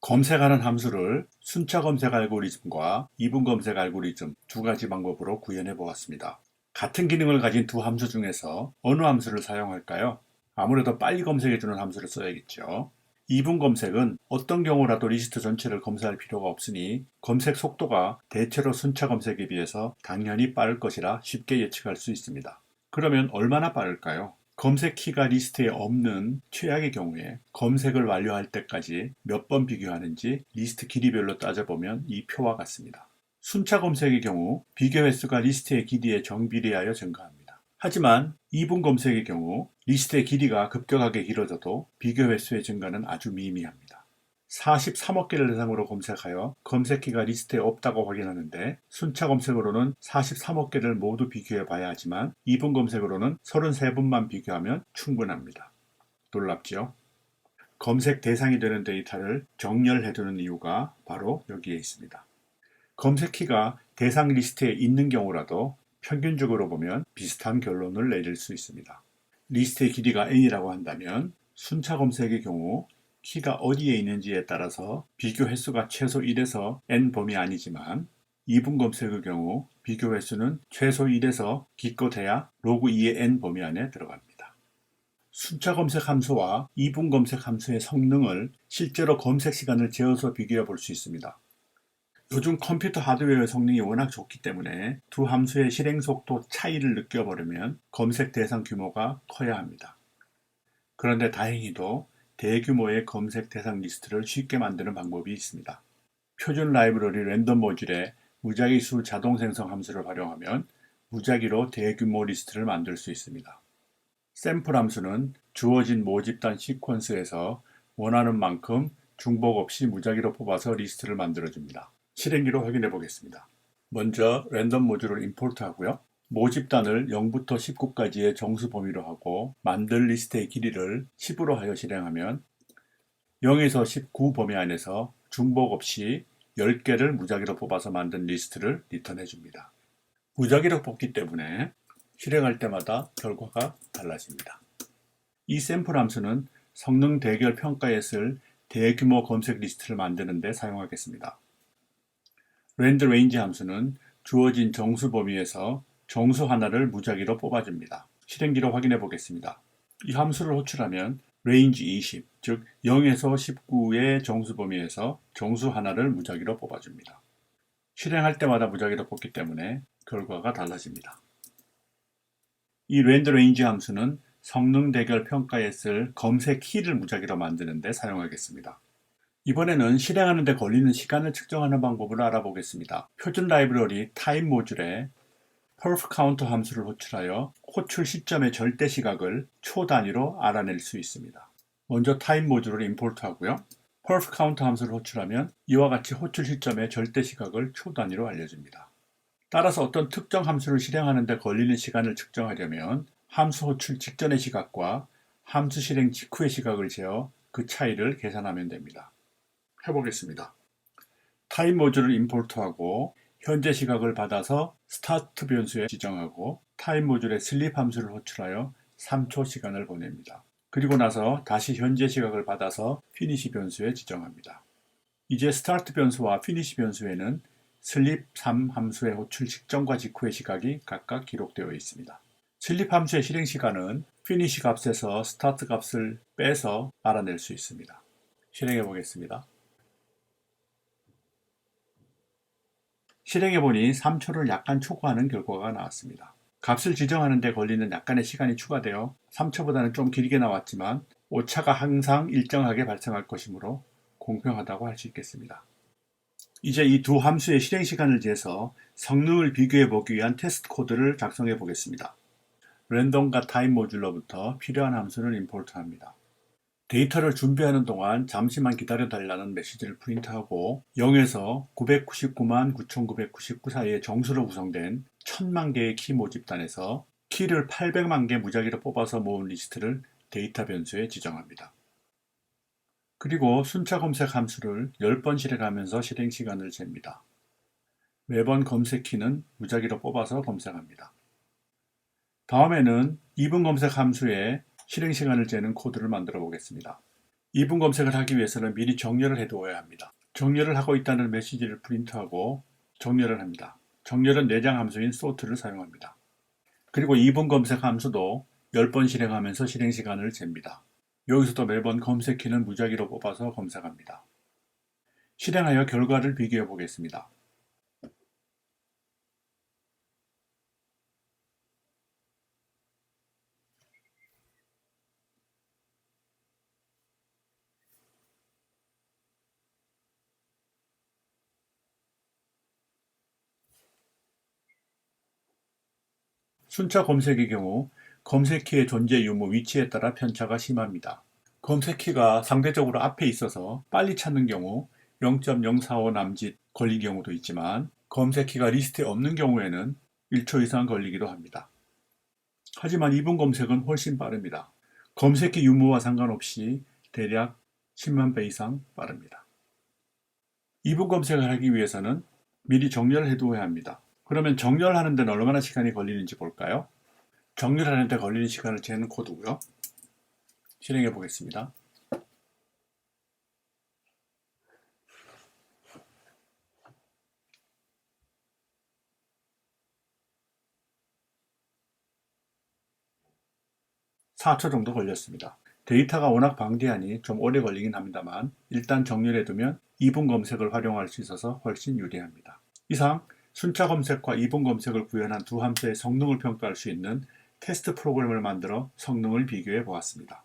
검색하는 함수를 순차 검색 알고리즘과 이분 검색 알고리즘 두 가지 방법으로 구현해 보았습니다. 같은 기능을 가진 두 함수 중에서 어느 함수를 사용할까요? 아무래도 빨리 검색해주는 함수를 써야겠죠. 이분 검색은 어떤 경우라도 리스트 전체를 검사할 필요가 없으니 검색 속도가 대체로 순차 검색에 비해서 당연히 빠를 것이라 쉽게 예측할 수 있습니다. 그러면 얼마나 빠를까요? 검색 키가 리스트에 없는 최악의 경우에 검색을 완료할 때까지 몇 번 비교하는지 리스트 길이별로 따져보면 이 표와 같습니다. 순차 검색의 경우 비교 횟수가 리스트의 길이에 정비례하여 증가합니다. 하지만 이분 검색의 경우 리스트의 길이가 급격하게 길어져도 비교 횟수의 증가는 아주 미미합니다. 43억 개를 대상으로 검색하여 검색키가 리스트에 없다고 확인하는데 순차 검색으로는 43억 개를 모두 비교해 봐야 하지만 이분 검색으로는 33분만 비교하면 충분합니다. 놀랍지요? 검색 대상이 되는 데이터를 정렬해 두는 이유가 바로 여기에 있습니다. 검색키가 대상 리스트에 있는 경우라도 평균적으로 보면 비슷한 결론을 내릴 수 있습니다. 리스트의 길이가 n이라고 한다면 순차 검색의 경우 키가 어디에 있는지에 따라서 비교 횟수가 최소 1에서 n 범위 아니지만 이분 검색의 경우 비교 횟수는 최소 1에서 기껏해야 로그 2의 n 범위 안에 들어갑니다. 순차 검색 함수와 이분 검색 함수의 성능을 실제로 검색 시간을 재어서 비교해 볼 수 있습니다. 요즘 컴퓨터 하드웨어의 성능이 워낙 좋기 때문에 두 함수의 실행 속도 차이를 느껴보려면 검색 대상 규모가 커야 합니다. 그런데 다행히도 대규모의 검색 대상 리스트를 쉽게 만드는 방법이 있습니다. 표준 라이브러리 랜덤 모듈의 무작위수 자동 생성 함수를 활용하면 무작위로 대규모 리스트를 만들 수 있습니다. 샘플 함수는 주어진 모집단 시퀀스에서 원하는 만큼 중복 없이 무작위로 뽑아서 리스트를 만들어줍니다. 실행기로 확인해 보겠습니다. 먼저 랜덤 모듈을 임포트 하고요. 모집단을 0부터 19까지의 정수 범위로 하고 만들 리스트의 길이를 10으로 하여 실행하면 0에서 19 범위 안에서 중복 없이 10개를 무작위로 뽑아서 만든 리스트를 리턴해 줍니다. 무작위로 뽑기 때문에 실행할 때마다 결과가 달라집니다. 이 샘플 함수는 성능 대결 평가에 쓸 대규모 검색 리스트를 만드는 데 사용하겠습니다. 랜드 레인지 함수는 주어진 정수 범위에서 정수 하나를 무작위로 뽑아줍니다. 실행기로 확인해 보겠습니다. 이 함수를 호출하면 range 20, 즉 0에서 19의 정수 범위에서 정수 하나를 무작위로 뽑아줍니다. 실행할 때마다 무작위로 뽑기 때문에 결과가 달라집니다. 이 랜드 레인지 함수는 성능 대결 평가에 쓸 검색 키를 무작위로 만드는 데 사용하겠습니다. 이번에는 실행하는 데 걸리는 시간을 측정하는 방법을 알아보겠습니다. 표준 라이브러리 타임 모듈에 perf counter 함수를 호출하여 호출 시점의 절대 시각을 초 단위로 알아낼 수 있습니다. 먼저 타임 모듈을 임포트하고요. perf counter 함수를 호출하면 이와 같이 호출 시점의 절대 시각을 초 단위로 알려줍니다. 따라서 어떤 특정 함수를 실행하는 데 걸리는 시간을 측정하려면 함수 호출 직전의 시각과 함수 실행 직후의 시각을 재어 그 차이를 계산하면 됩니다. 해보겠습니다. 타임 모듈을 임포트하고 현재 시각을 받아서 스타트 변수에 지정하고 타임 모듈의 슬립 함수를 호출하여 3초 시간을 보냅니다. 그리고 나서 다시 현재 시각을 받아서 피니시 변수에 지정합니다. 이제 스타트 변수와 피니시 변수에는 슬립 3 함수의 호출 직전과 직후의 시각이 각각 기록되어 있습니다. 슬립 함수의 실행 시간은 피니시 값에서 스타트 값을 빼서 알아낼 수 있습니다. 실행해 보겠습니다. 실행해보니 3초를 약간 초과하는 결과가 나왔습니다. 값을 지정하는 데 걸리는 약간의 시간이 추가되어 3초보다는 좀 길게 나왔지만 오차가 항상 일정하게 발생할 것이므로 공평하다고 할 수 있겠습니다. 이제 이 두 함수의 실행 시간을 재서 성능을 비교해 보기 위한 테스트 코드를 작성해 보겠습니다. 랜덤과 타임 모듈로부터 필요한 함수를 임포트합니다. 데이터를 준비하는 동안 잠시만 기다려달라는 메시지를 프린트하고 0에서 999만 9999 사이의 정수로 구성된 1000만 개의 키 모집단에서 키를 800만 개 무작위로 뽑아서 모은 리스트를 데이터 변수에 지정합니다. 그리고 순차 검색 함수를 10번 실행하면서 실행 시간을 잽니다. 매번 검색 키는 무작위로 뽑아서 검색합니다. 다음에는 이분 검색 함수에 실행 시간을 재는 코드를 만들어 보겠습니다. 2분 검색을 하기 위해서는 미리 정렬을 해두어야 합니다. 정렬을 하고 있다는 메시지를 프린트하고 정렬을 합니다. 정렬은 내장 함수인 sort를 사용합니다. 그리고 2분 검색 함수도 10번 실행하면서 실행 시간을 잽니다. 여기서도 매번 검색키는 무작위로 뽑아서 검색합니다. 실행하여 결과를 비교해 보겠습니다. 순차 검색의 경우 검색키의 존재 유무 위치에 따라 편차가 심합니다. 검색키가 상대적으로 앞에 있어서 빨리 찾는 경우 0.045 남짓 걸릴 경우도 있지만 검색키가 리스트에 없는 경우에는 1초 이상 걸리기도 합니다. 하지만 2분 검색은 훨씬 빠릅니다. 검색키 유무와 상관없이 대략 10만 배 이상 빠릅니다. 2분 검색을 하기 위해서는 미리 정렬을 해두어야 합니다. 그러면 정렬하는 데는 얼마나 시간이 걸리는지 볼까요? 정렬하는 데 걸리는 시간을 재는 코드고요. 실행해 보겠습니다. (4초) 정도 걸렸습니다. 데이터가 워낙 방대하니 좀 오래 걸리긴 합니다만 일단 정렬해두면 2분 검색을 활용할 수 있어서 훨씬 유리합니다. 이상 순차 검색과 2분 검색을 구현한 두 함수의 성능을 평가할 수 있는 테스트 프로그램을 만들어 성능을 비교해 보았습니다.